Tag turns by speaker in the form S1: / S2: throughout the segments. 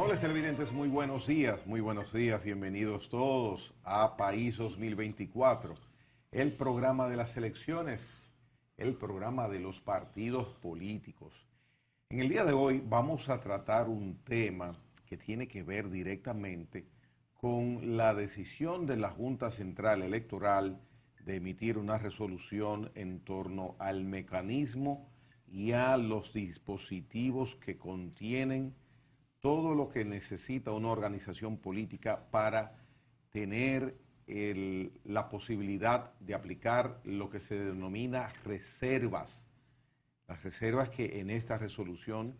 S1: Amables televidentes, muy buenos días, bienvenidos todos a País 2024, el programa de las elecciones, el programa de los partidos políticos. En el día de hoy vamos a tratar un tema que tiene que ver directamente con la decisión de la Junta Central Electoral de emitir una resolución en torno al mecanismo y a los dispositivos que contienen todo lo que necesita una organización política para tener la posibilidad de aplicar lo que se denomina reservas. Las reservas que en esta resolución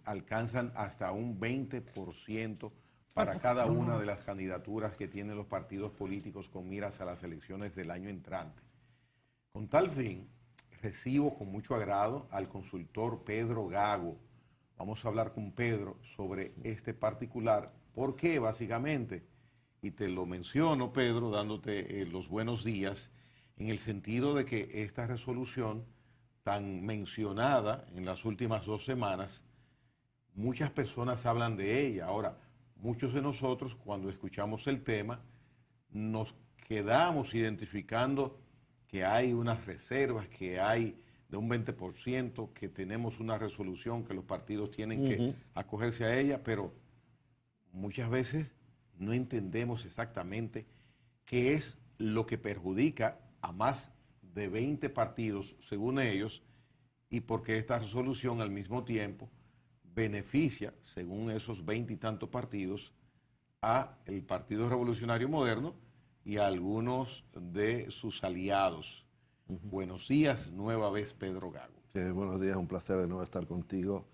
S1: alcanzan hasta un 20% para cada una de las candidaturas que tienen los partidos políticos con miras a las elecciones del año entrante. Con tal fin, recibo con mucho agrado al consultor Pedro Gago. Vamos a hablar con Pedro sobre este particular. ¿Por qué? Básicamente, y te lo menciono, Pedro, dándote los buenos días, en el sentido de que esta resolución tan mencionada en las últimas 2 semanas, muchas personas hablan de ella. Ahora, muchos de nosotros, cuando escuchamos el tema, nos quedamos identificando que hay unas reservas, que hay de un 20%, que tenemos una resolución que los partidos tienen que acogerse a ella, pero muchas veces no entendemos exactamente qué es lo que perjudica a más de 20 partidos, según ellos, y por qué esta resolución al mismo tiempo beneficia, según esos 20 y tantos partidos, a el Partido Revolucionario Moderno y a algunos de sus aliados. Buenos días, nueva vez, Pedro Gago.
S2: Sí, buenos días, un placer de nuevo estar contigo.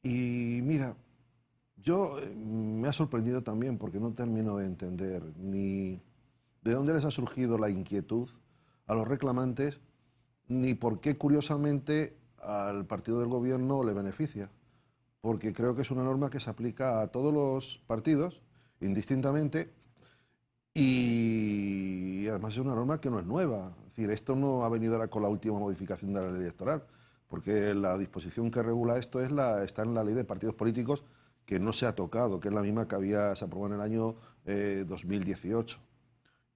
S2: Y mira, yo me ha sorprendido también porque no termino de entender ni de dónde les ha surgido la inquietud a los reclamantes, ni por qué, curiosamente, al partido del gobierno le beneficia. Porque creo que es una norma que se aplica a todos los partidos, indistintamente, y además es una norma que no es nueva. Es decir, esto no ha venido ahora con la última modificación de la ley electoral, porque la disposición que regula esto está en la ley de partidos políticos, que no se ha tocado, que es la misma que se aprobó en el año 2018.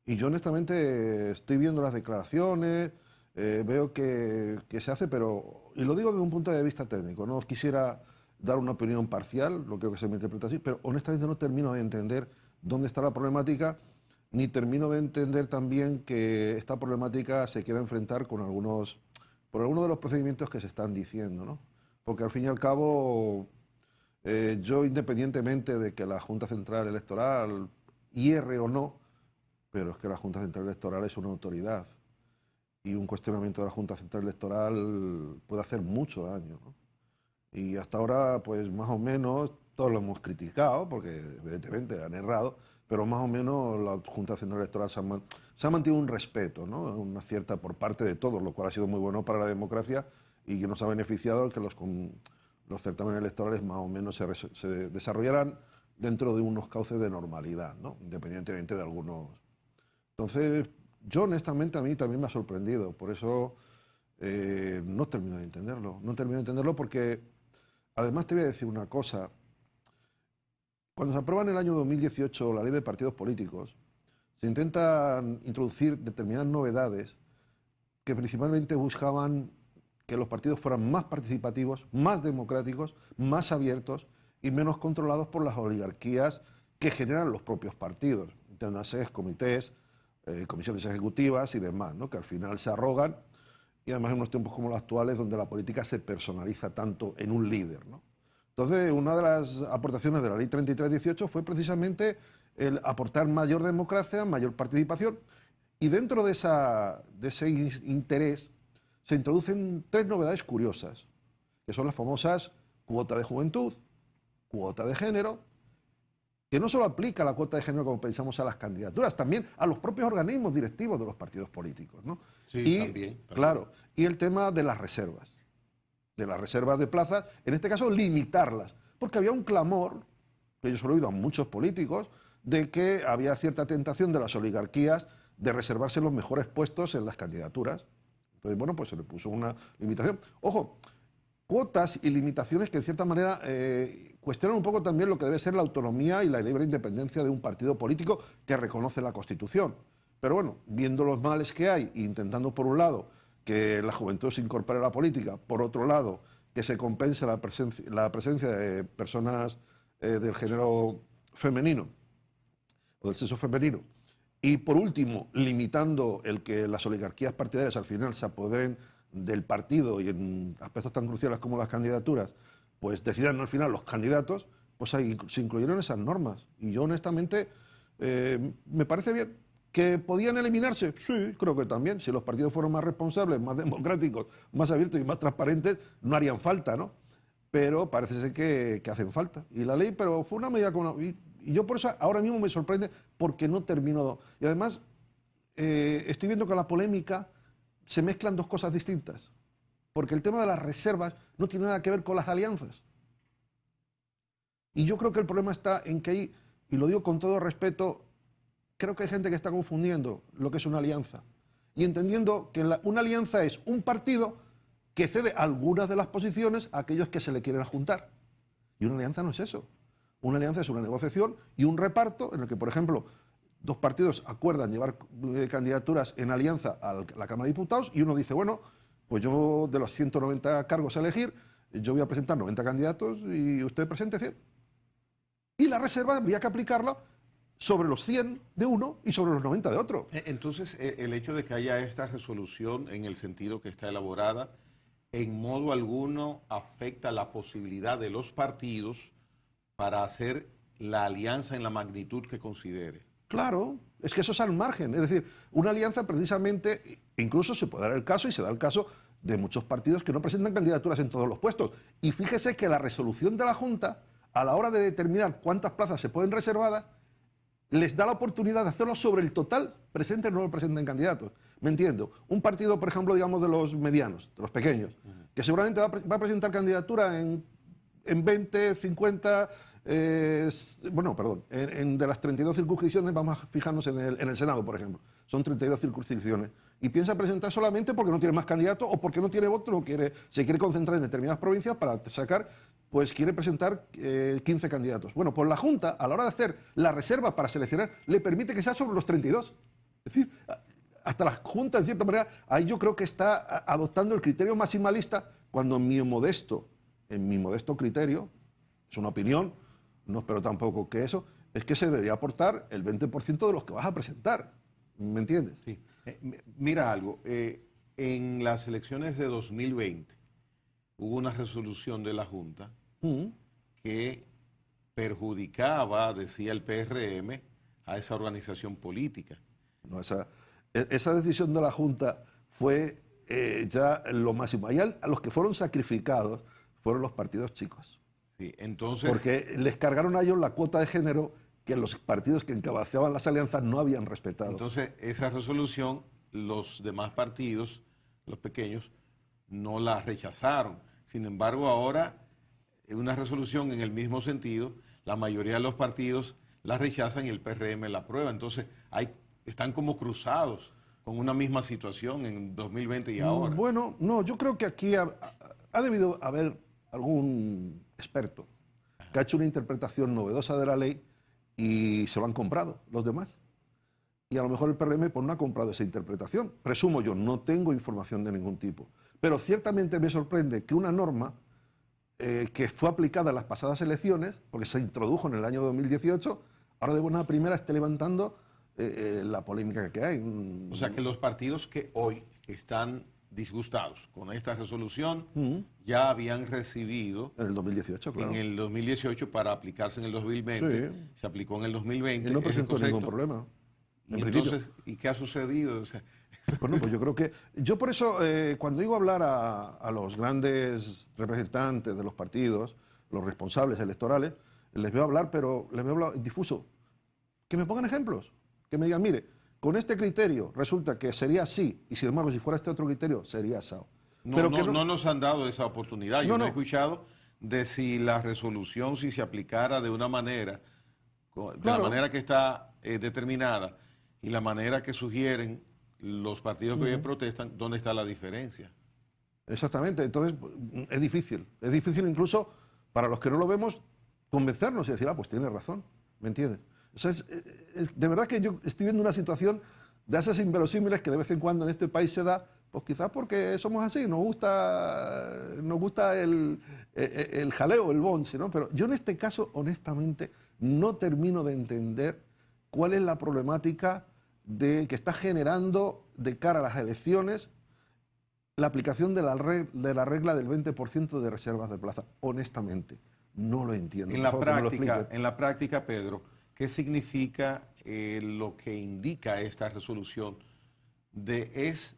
S2: Y yo honestamente estoy viendo las declaraciones, veo que se hace, pero, y lo digo desde un punto de vista técnico, no quisiera dar una opinión parcial, lo creo que se me interpreta así, pero honestamente no termino de entender dónde está la problemática, ni termino de entender también que esta problemática se quiera enfrentar por algunos de los procedimientos que se están diciendo, ¿no? Porque al fin y al cabo, yo independientemente de que la Junta Central Electoral hierre o no, pero es que la Junta Central Electoral es una autoridad y un cuestionamiento de la Junta Central Electoral puede hacer mucho daño, ¿no? Y hasta ahora, pues más o menos, todos lo hemos criticado, porque evidentemente han errado, pero más o menos la Junta Central Electoral se ha mantenido un respeto, ¿no? Una cierta por parte de todos, lo cual ha sido muy bueno para la democracia y que nos ha beneficiado el que los certámenes electorales más o menos se desarrollaran dentro de unos cauces de normalidad, ¿no? Independientemente de algunos. Entonces, yo honestamente a mí también me ha sorprendido, por eso no termino de entenderlo porque además te voy a decir una cosa. Cuando se aprueba en el año 2018 la ley de partidos políticos, se intentan introducir determinadas novedades que principalmente buscaban que los partidos fueran más participativos, más democráticos, más abiertos y menos controlados por las oligarquías que generan los propios partidos, entiéndase, comités, comisiones ejecutivas y demás, ¿no? Que al final se arrogan, y además en unos tiempos como los actuales donde la política se personaliza tanto en un líder, ¿no? Entonces, una de las aportaciones de la ley 33/18 fue precisamente el aportar mayor democracia, mayor participación, y dentro de ese interés se introducen 3 novedades curiosas, que son las famosas cuota de juventud, cuota de género, que no solo aplica la cuota de género como pensamos a las candidaturas, también a los propios organismos directivos de los partidos políticos, ¿no?
S1: Sí,
S2: y,
S1: también.
S2: Claro, y el tema de las reservas de plazas, en este caso limitarlas, porque había un clamor, que yo se lo he oído a muchos políticos, de que había cierta tentación de las oligarquías de reservarse los mejores puestos en las candidaturas. Entonces, bueno, pues se le puso una limitación. Ojo, cuotas y limitaciones que en cierta manera cuestionan un poco también lo que debe ser la autonomía y la libre independencia de un partido político que reconoce la Constitución. Pero bueno, viendo los males que hay e intentando, por un lado, que la juventud se incorpore a la política, por otro lado, que se compense la presencia de personas del género femenino o del sexo femenino, y por último, limitando el que las oligarquías partidarias al final se apoderen del partido y en aspectos tan cruciales como las candidaturas, pues decidan al final los candidatos, pues ahí se incluyeron esas normas. Y yo honestamente me parece bien. ¿Que podían eliminarse? Sí, creo que también. Si los partidos fueron más responsables, más democráticos, más abiertos y más transparentes, no harían falta, ¿no? Pero parece ser que hacen falta. Y la ley, pero fue una medida con... Y yo por eso ahora mismo me sorprende porque no termino... Y además estoy viendo que en la polémica se mezclan dos cosas distintas. Porque el tema de las reservas no tiene nada que ver con las alianzas. Y yo creo que el problema está en que hay, y lo digo con todo respeto, creo que hay gente que está confundiendo lo que es una alianza y entendiendo que una alianza es un partido que cede algunas de las posiciones a aquellos que se le quieren juntar. Y una alianza no es eso. Una alianza es una negociación y un reparto en el que, por ejemplo, dos partidos acuerdan llevar candidaturas en alianza a la Cámara de Diputados y uno dice, bueno, pues yo de los 190 cargos a elegir, yo voy a presentar 90 candidatos y usted presente 100. Y la reserva habría que aplicarla sobre los 100 de uno y sobre los 90 de otro.
S1: Entonces, el hecho de que haya esta resolución en el sentido que está elaborada, en modo alguno afecta la posibilidad de los partidos para hacer la alianza en la magnitud que considere.
S2: Claro, es que eso es al margen. Es decir, una alianza precisamente, incluso se puede dar el caso, y se da el caso de muchos partidos que no presentan candidaturas en todos los puestos. Y fíjese que la resolución de la Junta, a la hora de determinar cuántas plazas se pueden reservadas, les da la oportunidad de hacerlo sobre el total, presenten o no presenten candidatos. ¿Me entiendo? Un partido, por ejemplo, digamos, de los medianos, de los pequeños, que seguramente va a presentar candidatura en 20, 50... de las 32 circunscripciones, vamos a fijarnos en el Senado, por ejemplo. Son 32 circunscripciones. Y piensa presentar solamente porque no tiene más candidatos o porque no tiene votos, se quiere concentrar en determinadas provincias para sacar, pues quiere presentar 15 candidatos. Bueno, pues la Junta, a la hora de hacer la reserva para seleccionar, le permite que sea sobre los 32. Es decir, hasta la Junta, en cierta manera, ahí yo creo que está adoptando el criterio maximalista, cuando en mi modesto criterio, es una opinión, no espero tampoco que eso, es que se debería aportar el 20% de los que vas a presentar. ¿Me entiendes?
S1: Sí. Mira algo, en las elecciones de 2020 hubo una resolución de la Junta que perjudicaba, decía el PRM, a esa organización política.
S2: No, esa decisión de la Junta fue ya lo máximo. Ahí a los que fueron sacrificados fueron los partidos chicos.
S1: Sí, entonces...
S2: Porque les cargaron a ellos la cuota de género que los partidos que encabezaban las alianzas no habían respetado.
S1: Entonces, esa resolución, los demás partidos, los pequeños, no la rechazaron. Sin embargo, ahora, una resolución en el mismo sentido, la mayoría de los partidos la rechazan y el PRM la aprueba. Entonces, están como cruzados con una misma situación en 2020 y ahora.
S2: Bueno, no, yo creo que aquí ha debido haber algún experto que ha hecho una interpretación novedosa de la ley y se lo han comprado los demás. Y a lo mejor el PRM pues, no ha comprado esa interpretación. Presumo yo, no tengo información de ningún tipo. Pero ciertamente me sorprende que una norma que fue aplicada en las pasadas elecciones, porque se introdujo en el año 2018, ahora de buena primera esté levantando la polémica que hay.
S1: O sea que los partidos que hoy están disgustados con esta resolución ya habían recibido
S2: en el 2018, claro.
S1: En el 2018 para aplicarse en el 2020,
S2: sí.
S1: Se aplicó en el 2020.
S2: Y no presentó ningún problema.
S1: Y entonces, ¿y qué ha sucedido? O sea,
S2: bueno, pues yo creo que... Yo por eso, cuando digo hablar a los grandes representantes de los partidos, los responsables electorales, les veo hablar, pero les veo hablar difuso. Que me pongan ejemplos. Que me digan, mire, con este criterio resulta que sería así, y sin embargo, si fuera este otro criterio, sería asado.
S1: No nos han dado esa oportunidad. Yo no he escuchado de si la resolución, si se aplicara de una manera, de la manera que está determinada y la manera que sugieren los partidos que hoy protestan, ¿dónde está la diferencia?
S2: Exactamente. Entonces, es difícil. Es difícil incluso para los que no lo vemos convencernos y decir, pues tiene razón, ¿me entiendes? O sea, de verdad que yo estoy viendo una situación de esas inverosímiles que de vez en cuando en este país se da, pues quizás porque somos así, nos gusta el jaleo, el bonche, ¿no? Pero yo en este caso, honestamente, no termino de entender cuál es la problemática que está generando de cara a las elecciones la aplicación de la regla del 20% de reservas de plaza. Honestamente, no lo entiendo.
S1: En la práctica, Pedro, ¿qué significa lo que indica esta resolución? ¿Es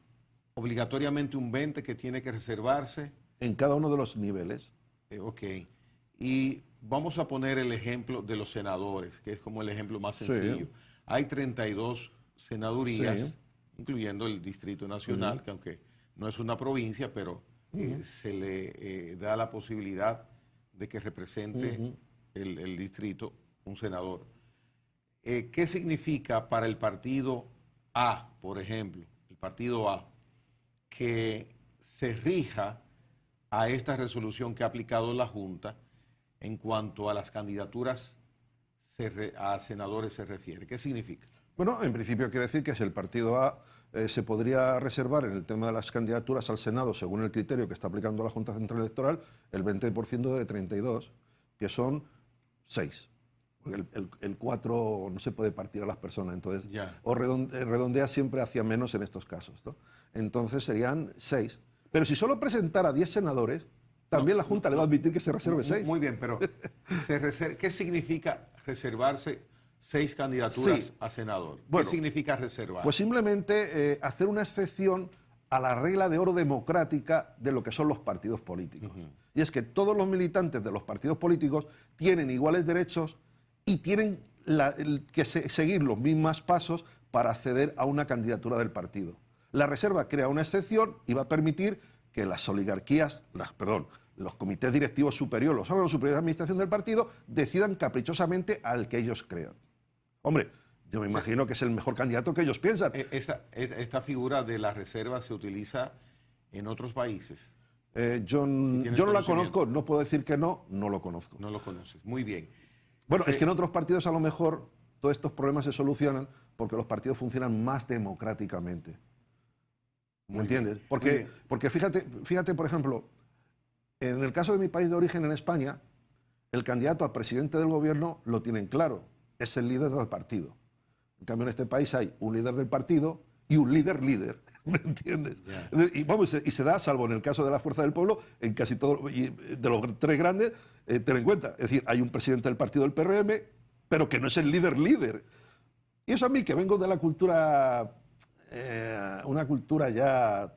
S1: obligatoriamente un 20 que tiene que reservarse?
S2: En cada uno de los niveles.
S1: Ok. Y vamos a poner el ejemplo de los senadores, que es como el ejemplo más sencillo. Sí. Hay 32 senadurías, sí, incluyendo el Distrito Nacional, que aunque no es una provincia, pero se le da la posibilidad de que represente el distrito un senador. ¿Qué significa para el partido A, por ejemplo, el partido A, que se rija a esta resolución que ha aplicado la Junta en cuanto a las candidaturas a senadores se refiere? ¿Qué significa?
S2: Bueno, en principio quiere decir que si el partido A se podría reservar en el tema de las candidaturas al Senado, según el criterio que está aplicando la Junta Central Electoral, el 20% de 32, que son 6. El 4 no se puede partir a las personas, entonces, o redondea siempre hacia menos en estos casos, ¿no? Entonces serían 6. Pero si solo presentara 10 senadores, también la Junta le va a admitir que se reserve 6.
S1: Muy bien, pero ¿qué significa reservarse 6 candidaturas a senador? ¿Qué significa reservar?
S2: Pues simplemente hacer una excepción a la regla de oro democrática de lo que son los partidos políticos. Y es que todos los militantes de los partidos políticos tienen iguales derechos y tienen que seguir los mismos pasos para acceder a una candidatura del partido. La reserva crea una excepción y va a permitir que las oligarquías, los comités directivos superiores, los órganos superiores de administración del partido, decidan caprichosamente al que ellos crean. Hombre, yo me imagino que es el mejor candidato que ellos piensan.
S1: Esta figura de la reserva se utiliza en otros países.
S2: Yo no la conozco, no puedo decir que no lo conozco.
S1: No lo conoces, muy bien.
S2: Bueno, es que en otros partidos a lo mejor todos estos problemas se solucionan porque los partidos funcionan más democráticamente. ¿Me entiendes? Porque fíjate, por ejemplo, en el caso de mi país de origen, en España, el candidato a presidente del gobierno lo tienen claro, es el líder del partido. En cambio, en este país hay un líder del partido y un líder, ¿me entiendes? Y se da, salvo en el caso de la Fuerza del Pueblo, en casi todos, de los 3 grandes, ten en cuenta, es decir, hay un presidente del partido del PRM, pero que no es el líder. Y eso a mí, que vengo de la cultura, una cultura ya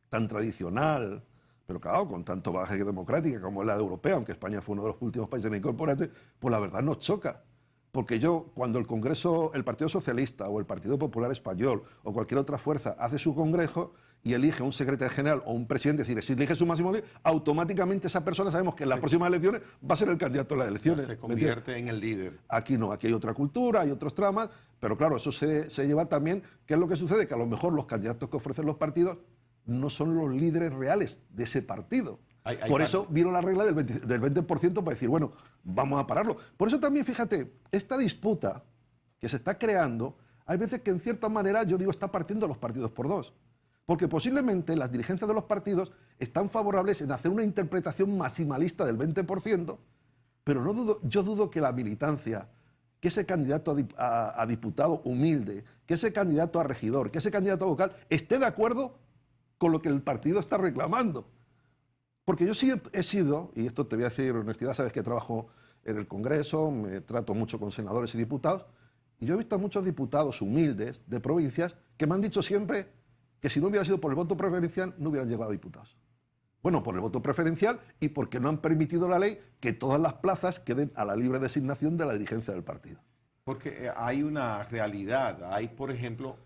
S2: tan tradicional, pero claro, con tanto bagaje democrática como la europea, aunque España fue uno de los últimos países en incorporarse, pues la verdad nos choca. Porque cuando el Congreso, el Partido Socialista o el Partido Popular Español o cualquier otra fuerza hace su congreso y elige un secretario general o un presidente, es decir, si elige su máximo líder, automáticamente esa persona sabemos que en las próximas elecciones va a ser el candidato a las elecciones.
S1: Se convierte en el líder.
S2: Aquí no, aquí hay otra cultura, hay otros tramas, pero claro, eso se lleva también, ¿qué es lo que sucede? Que a lo mejor los candidatos que ofrecen los partidos no son los líderes reales de ese partido. Por eso vino la regla del 20% para decir, bueno, vamos a pararlo. Por eso también, fíjate, esta disputa que se está creando, hay veces que en cierta manera, yo digo, está partiendo los partidos por dos. Porque posiblemente las dirigencias de los partidos están favorables en hacer una interpretación maximalista del 20%, pero yo dudo que la militancia, que ese candidato a diputado humilde, que ese candidato a regidor, que ese candidato a vocal, esté de acuerdo con lo que el partido está reclamando. Porque yo sí he sido, y esto te voy a decir honestidad, sabes que trabajo en el Congreso, me trato mucho con senadores y diputados, y yo he visto a muchos diputados humildes de provincias que me han dicho siempre que si no hubiera sido por el voto preferencial no hubieran llegado a diputados. Bueno, por el voto preferencial y porque no han permitido la ley que todas las plazas queden a la libre designación de la dirigencia del partido.
S1: Porque hay una realidad, hay, por ejemplo,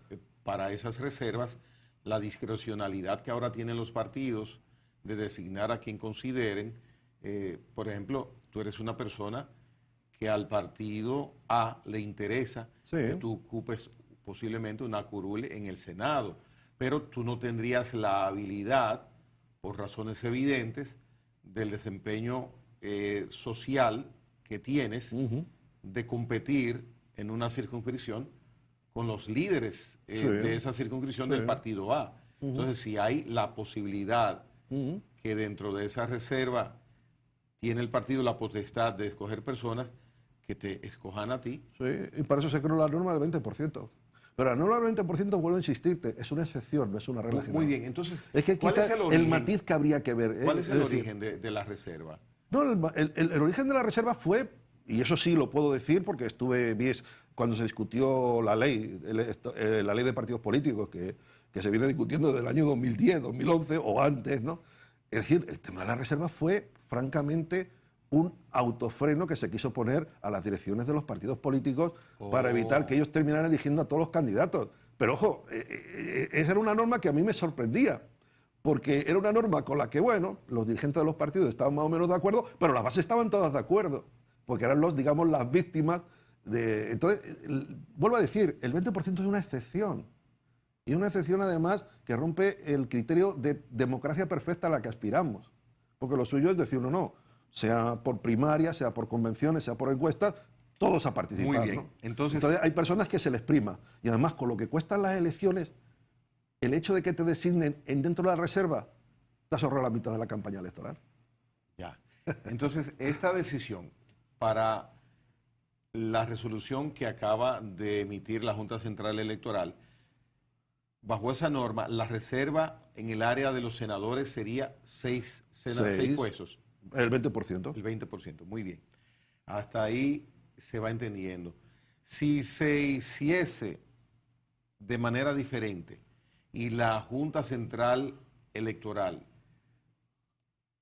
S1: para esas reservas, la discrecionalidad que ahora tienen los partidos de designar a quien consideren. Por ejemplo, tú eres una persona que al partido A le interesa que tú ocupes posiblemente una curul en el Senado, pero tú no tendrías la habilidad, por razones evidentes, del desempeño social que tienes de competir en una circunscripción con los líderes
S2: Sí.
S1: de esa circunscripción
S2: Sí.
S1: del partido A. Entonces, si hay la posibilidad que dentro de esa reserva tiene el partido la potestad de escoger personas que te escojan a ti.
S2: Sí, y para eso se creó la norma del 20%. Pero la norma del 20%, vuelvo a insistirte, es una excepción, no es una regla general.
S1: Muy bien, entonces,
S2: Es que
S1: ¿cuál es
S2: quizá
S1: el origen?
S2: matiz que habría que ver.
S1: ¿Cuál es el
S2: decir,
S1: origen de la reserva?
S2: No, el origen de la reserva fue, y eso sí lo puedo decir porque vi cuando se discutió la ley, la ley de partidos políticos, que se viene discutiendo desde el año 2010, 2011 o antes, ¿no? Es decir, el tema de la reserva fue, francamente, un autofreno que se quiso poner a las direcciones de los partidos políticos para evitar que ellos terminaran eligiendo a todos los candidatos. Pero ojo, esa era una norma que a mí me sorprendía, porque era una norma con la que, bueno, los dirigentes de los partidos estaban más o menos de acuerdo, pero las bases estaban todas de acuerdo, porque eran digamos, las víctimas de... Entonces, vuelvo a decir, el 20% es una excepción. Y una excepción, además, que rompe el criterio de democracia perfecta a la que aspiramos. Porque lo suyo es decir, no, sea por primaria, sea por convenciones, sea por encuestas, todos a participar.
S1: Muy bien.
S2: ¿no?
S1: Entonces,
S2: hay personas que se les prima. Y además, con lo que cuestan las elecciones, el hecho de que te designen dentro de la reserva, te has ahorrado la mitad de la campaña electoral.
S1: ya. Entonces, esta decisión para la resolución que acaba de emitir la Junta Central Electoral, bajo esa norma, la reserva en el área de los senadores sería 6 puestos.
S2: El 20%.
S1: El 20%, muy bien. Hasta ahí se va entendiendo. Si se hiciese de manera diferente y la Junta Central Electoral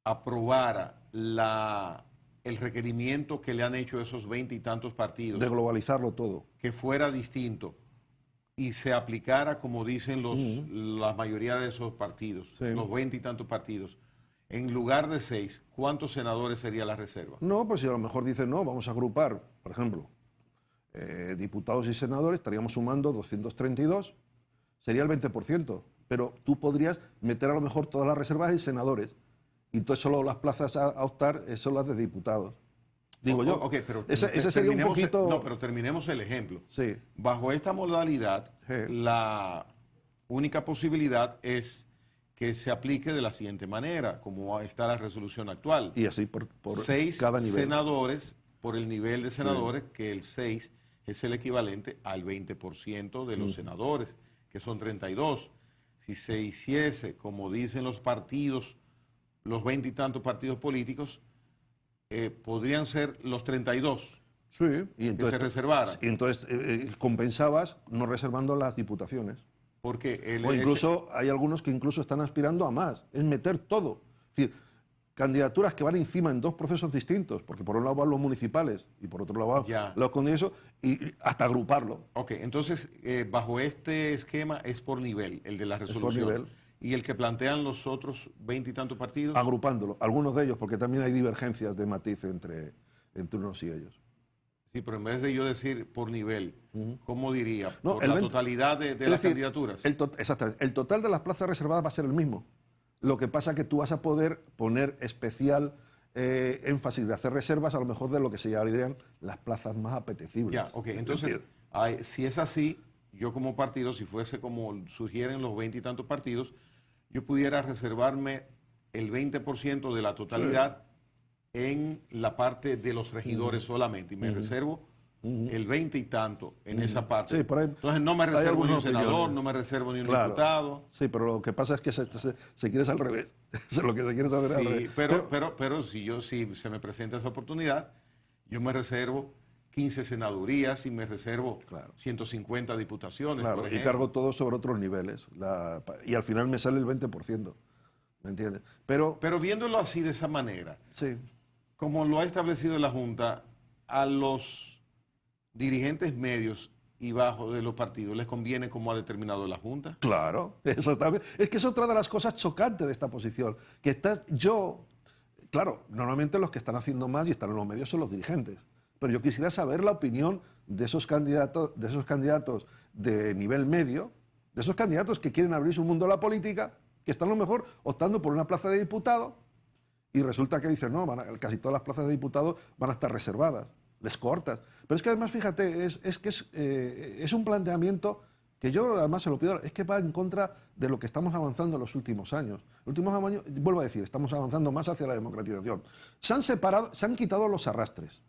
S1: aprobara el requerimiento que le han hecho esos 20 y tantos partidos,
S2: De globalizarlo todo.
S1: que fuera distinto y se aplicara, como dicen la mayoría de esos partidos,
S2: Sí.
S1: los 20 y tantos partidos, en lugar de 6, ¿cuántos senadores sería la reserva?
S2: No, pues si a lo mejor dicen, no, vamos a agrupar, por ejemplo, diputados y senadores, estaríamos sumando 232, sería el 20%, pero tú podrías meter a lo mejor todas las reservas en senadores, y entonces solo las plazas a optar son las de diputados. Digo yo.
S1: Ok, pero
S2: ese sería un poquito...
S1: No, pero terminemos el ejemplo.
S2: Sí.
S1: Bajo esta modalidad,
S2: Sí.
S1: la única posibilidad es que se aplique de la siguiente manera, como está la resolución actual.
S2: Y así por
S1: 6
S2: cada nivel.
S1: senadores por el nivel de senadores, que el 6 es el equivalente al 20% de los senadores, que son 32. Si se hiciese, como dicen los partidos, los 20 y tantos partidos políticos, podrían ser los 32
S2: Sí, y entonces,
S1: que se reservaran.
S2: y entonces compensabas no reservando las diputaciones.
S1: Porque
S2: O incluso hay algunos que incluso están aspirando a más, es meter todo. Es decir, candidaturas que van encima en dos procesos distintos, porque por un lado van los municipales y por otro lado
S1: Ya.
S2: van los congresos, y hasta agruparlo.
S1: Ok, entonces bajo este esquema es por nivel, el de la
S2: por
S1: resolución.
S2: nivel.
S1: Y el que plantean los otros 20 y tantos partidos.
S2: Agrupándolo, algunos de ellos, porque también hay divergencias de matiz entre unos y ellos.
S1: Sí, pero en vez de yo decir por nivel, ¿cómo diría?
S2: No,
S1: Por
S2: el
S1: la
S2: 20
S1: totalidad de
S2: Es
S1: las
S2: decir,
S1: candidaturas.
S2: Exactamente. El total de las plazas reservadas va a ser el mismo. Lo que pasa es que tú vas a poder poner especial énfasis de hacer reservas a lo mejor de lo que se llamarían las plazas más apetecibles.
S1: Ya, ok, entonces, si es así, yo como partido, si fuese como sugieren los 20 y tantos partidos, yo pudiera reservarme el 20% de la totalidad en la parte de los regidores solamente, y me reservo el 20 y tanto en esa parte.
S2: Sí, por ahí
S1: Entonces no me
S2: hay
S1: reservo ni un
S2: algunas
S1: senador,
S2: opiniones.
S1: no me reservo ni un
S2: Claro.
S1: diputado.
S2: Sí, pero lo que pasa es que se quiere al revés. Eso es lo que se quiere saber al
S1: Sí,
S2: revés.
S1: pero si se me presenta esa oportunidad, yo me reservo 15 senadurías y me reservo
S2: Claro.
S1: 150 diputaciones,
S2: Claro,
S1: por
S2: y
S1: ejemplo.
S2: cargo todo sobre otros niveles. Y al final me sale el 20%. ¿Me entiendes? Pero
S1: Pero viéndolo así de esa manera,
S2: sí,
S1: como lo ha establecido la Junta, a los dirigentes medios y bajos de los partidos les conviene como ha determinado la Junta.
S2: claro, exactamente. Es que es otra de las cosas chocantes de esta posición. Claro, normalmente los que están haciendo más y están en los medios son los dirigentes. Pero yo quisiera saber la opinión de esos candidatos de nivel medio, de esos candidatos que quieren abrir su mundo a la política, que están a lo mejor optando por una plaza de diputado Y resulta que dicen, no, casi todas las plazas de diputados van a estar reservadas, les cortas. Pero es que además, fíjate, es un planteamiento que yo además se lo pido, es que va en contra de lo que estamos avanzando en los últimos años. Los últimos años, vuelvo a decir, estamos avanzando más hacia la democratización. Se han quitado los arrastres.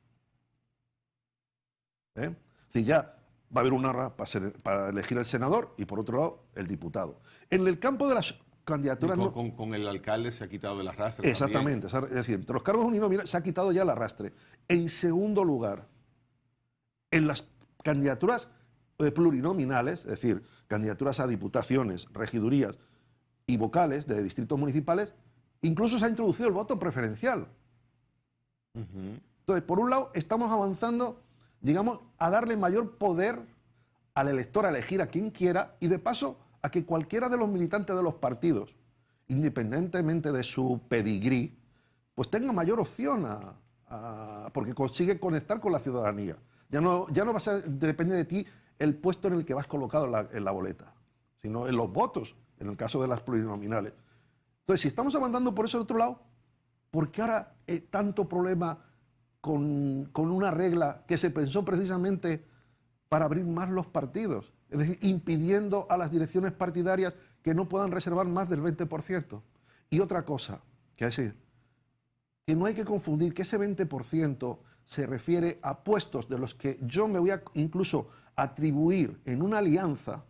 S2: Es decir, ya va a haber un arra para elegir el senador y por otro lado el diputado. En el campo de las candidaturas...
S1: Con el alcalde se ha quitado el arrastre.
S2: Exactamente, también. Es decir, entre los cargos uninominales se ha quitado ya el arrastre. En segundo lugar, en las candidaturas plurinominales, es decir, candidaturas a diputaciones, regidurías y vocales de distritos municipales, incluso se ha introducido el voto preferencial. Entonces, por un lado, estamos avanzando, digamos, a darle mayor poder al elector a elegir a quien quiera y de paso a que cualquiera de los militantes de los partidos, independientemente de su pedigrí, pues tenga mayor opción porque consigue conectar con la ciudadanía. Ya no depende de ti el puesto en el que vas colocado en la boleta, sino en los votos, en el caso de las plurinominales. Entonces, si estamos avanzando por ese otro lado, ¿por qué ahora tanto problema con una regla que se pensó precisamente para abrir más los partidos? Es decir, impidiendo a las direcciones partidarias que no puedan reservar más del 20%. Y otra cosa, que no hay que confundir que ese 20% se refiere a puestos de los que yo me voy a incluso atribuir en una alianza,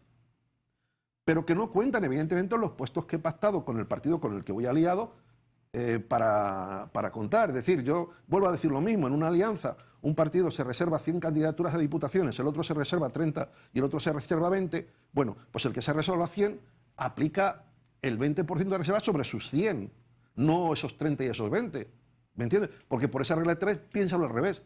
S2: pero que no cuentan evidentemente los puestos que he pactado con el partido con el que voy aliado para contar. Es decir, yo vuelvo a decir lo mismo, en una alianza un partido se reserva 100 candidaturas a diputaciones, el otro se reserva 30 y el otro se reserva 20, bueno, pues el que se reserva 100 aplica el 20% de reserva sobre sus 100, no esos 30 y esos 20, ¿me entiendes? Porque por esa regla de 3, piénsalo al revés.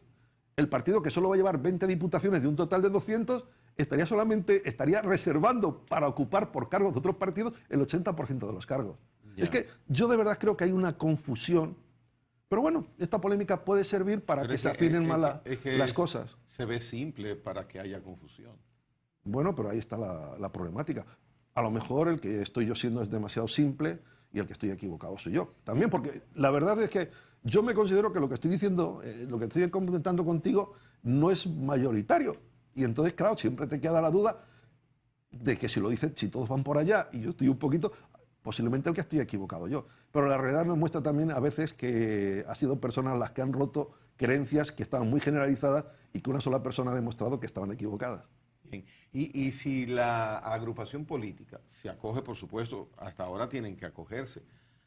S2: El partido que solo va a llevar 20 diputaciones de un total de 200 estaría reservando para ocupar por cargos de otros partidos el 80% de los cargos. Yeah. Es que yo de verdad creo que hay una confusión, pero bueno, esta polémica puede servir para que se afinen más las cosas.
S1: Se ve simple para que haya confusión.
S2: Bueno, pero ahí está la problemática. A lo mejor el que estoy yo siendo es demasiado simple y el que estoy equivocado soy yo. También porque la verdad es que yo me considero que lo que estoy diciendo, lo que estoy comentando contigo, no es mayoritario. Y entonces, claro, siempre te queda la duda de que si lo dicen, si todos van por allá y yo estoy un poquito, posiblemente el que estoy equivocado yo. Pero la realidad nos muestra también a veces que ha sido personas las que han roto creencias que estaban muy generalizadas y que una sola persona ha demostrado que estaban equivocadas.
S1: Bien. Y si la agrupación política se acoge, por supuesto, hasta ahora tienen que acogerse,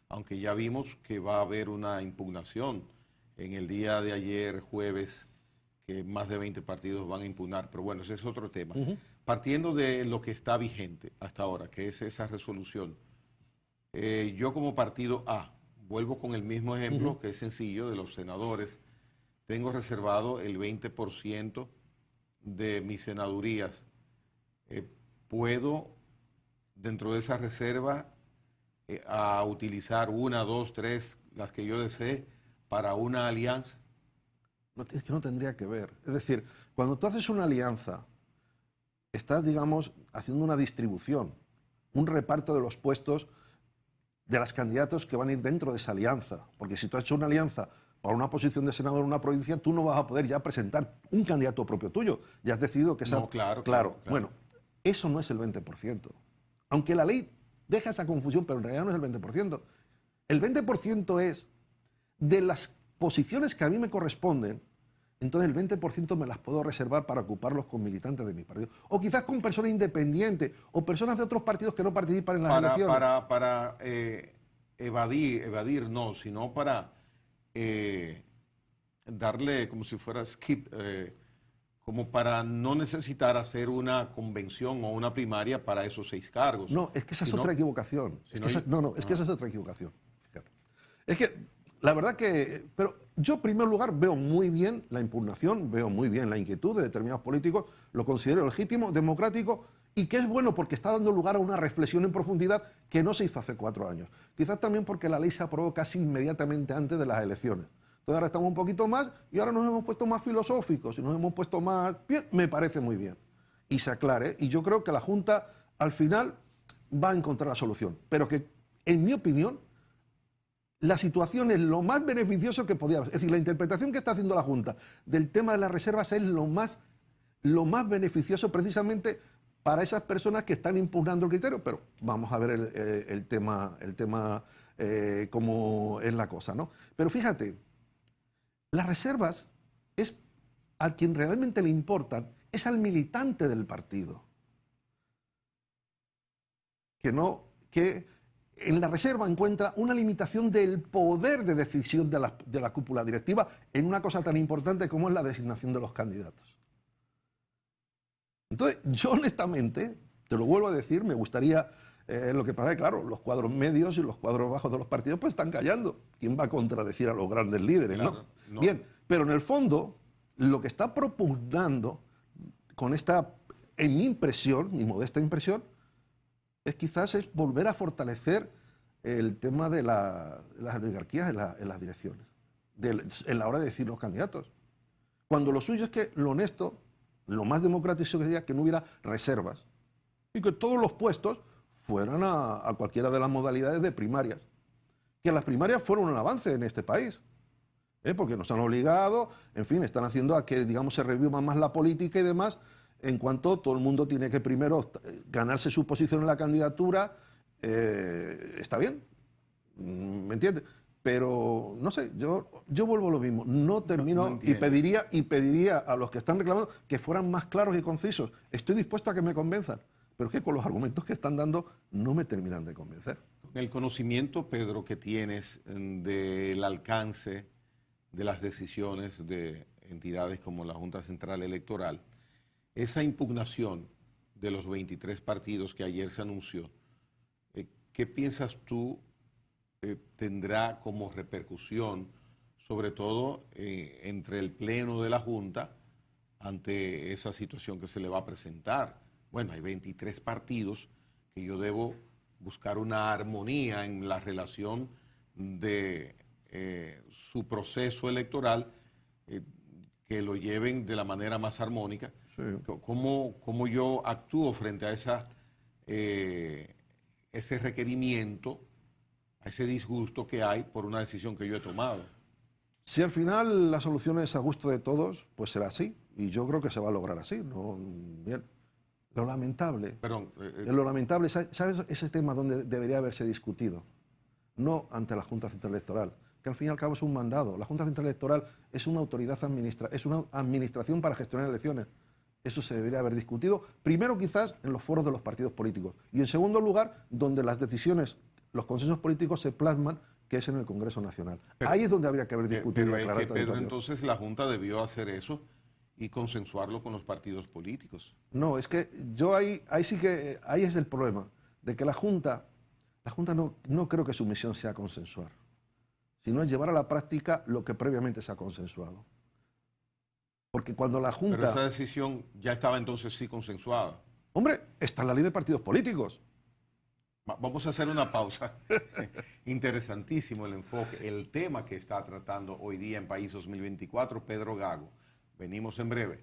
S1: aunque ya vimos que va a haber una impugnación en el día de ayer, jueves, que más de 20 partidos van a impugnar, pero bueno, ese es otro tema. Partiendo de lo que está vigente hasta ahora, que es esa resolución, yo como partido A, vuelvo con el mismo ejemplo, que es sencillo, de los senadores, tengo reservado el 20% de mis senadurías. Puedo, dentro de esa reserva, a utilizar 1, 2, 3, las que yo desee, para una alianza.
S2: No, es que no tendría que ver. Es decir, cuando tú haces una alianza, estás, digamos, haciendo una distribución, un reparto de los puestos de los candidatos que van a ir dentro de esa alianza. Porque si tú has hecho una alianza para una posición de senador en una provincia, tú no vas a poder ya presentar un candidato propio tuyo. Ya has decidido que esa...
S1: No, claro.
S2: Bueno, eso no es el 20%. Aunque la ley deja esa confusión, pero en realidad no es el 20%. El 20% es de las posiciones que a mí me corresponden, entonces el 20% me las puedo reservar para ocuparlos con militantes de mi partido. O quizás con personas independientes o personas de otros partidos que no participan en las elecciones.
S1: Para evadir no, sino para darle como si fuera skip, como para no necesitar hacer una convención o una primaria para esos 6 cargos.
S2: No, es que esa es otra equivocación. Es que esa es otra equivocación. Fíjate. Es que la verdad que... Pero yo, en primer lugar, veo muy bien la impugnación, veo muy bien la inquietud de determinados políticos, lo considero legítimo, democrático y que es bueno porque está dando lugar a una reflexión en profundidad que no se hizo hace 4 años. Quizás también porque la ley se aprobó casi inmediatamente antes de las elecciones. Entonces ahora estamos un poquito más y ahora nos hemos puesto más filosóficos y nos hemos puesto más... Bien, me parece muy bien. Y se aclare. Y yo creo que la Junta, al final, va a encontrar la solución. Pero que, en mi opinión, la situación es lo más beneficioso que podía haber. Es decir, la interpretación que está haciendo la Junta del tema de las reservas es lo más beneficioso precisamente para esas personas que están impugnando el criterio. Pero vamos a ver el tema cómo es la cosa, ¿no? Pero fíjate, las reservas es a quien realmente le importan, es al militante del partido. Que en la reserva encuentra una limitación del poder de decisión de la cúpula directiva en una cosa tan importante como es la designación de los candidatos. Entonces, yo honestamente, te lo vuelvo a decir, me gustaría, lo que pasa es que, claro, los cuadros medios y los cuadros bajos de los partidos pues están callando. ¿Quién va a contradecir a los grandes líderes? Claro, ¿no? Bien, pero en el fondo, lo que está propugnando con esta, en mi impresión, mi modesta impresión, quizás es volver a fortalecer el tema de las oligarquías en las direcciones, en la hora de decir los candidatos. Cuando lo suyo es que lo honesto, lo más democrático sería que no hubiera reservas y que todos los puestos fueran a cualquiera de las modalidades de primarias. Que las primarias fueron un avance en este país, porque nos han obligado, en fin, están haciendo a que, digamos, se reviva más la política y demás, en cuanto todo el mundo tiene que primero ganarse su posición en la candidatura. Está bien, ¿me entiendes? Pero, no sé, yo vuelvo a lo mismo. No termino no y pediría a los que están reclamando que fueran más claros y concisos. Estoy dispuesto a que me convenzan, pero es que con los argumentos que están dando no me terminan de convencer.
S1: Con el conocimiento, Pedro, que tienes del alcance de las decisiones de entidades como la Junta Central Electoral, esa impugnación de los 23 partidos que ayer se anunció, ¿qué piensas tú tendrá como repercusión, sobre todo entre el Pleno de la Junta, ante esa situación que se le va a presentar? Bueno, hay 23 partidos que yo debo buscar una armonía en la relación de su proceso electoral, que lo lleven de la manera más armónica. Sí. ¿Cómo yo actúo frente a ese requerimiento, a ese disgusto que hay por una decisión que yo he tomado?
S2: Si al final la solución es a gusto de todos, pues será así. Y yo creo que se va a lograr así. ¿No? Bien. Lo lamentable, ¿sabes? Ese tema donde debería haberse discutido. No ante la Junta Central Electoral, que al fin y al cabo es un mandado. La Junta Central Electoral es una autoridad es una administración para gestionar elecciones. Eso se debería haber discutido, primero quizás en los foros de los partidos políticos, y en segundo lugar, donde las decisiones, los consensos políticos se plasman, que es en el Congreso Nacional. Ahí es donde habría que haber discutido.
S1: Pero entonces la Junta debió hacer eso y consensuarlo con los partidos políticos.
S2: No, es que yo ahí es el problema, de que la Junta no creo que su misión sea consensuar, sino es llevar a la práctica lo que previamente se ha consensuado. Porque cuando la Junta...
S1: Pero esa decisión ya estaba entonces sí consensuada.
S2: Hombre, está en la ley de partidos políticos.
S1: Vamos a hacer una pausa. Interesantísimo el enfoque, el tema que está tratando hoy día en País 2024, Pedro Gago. Venimos en breve.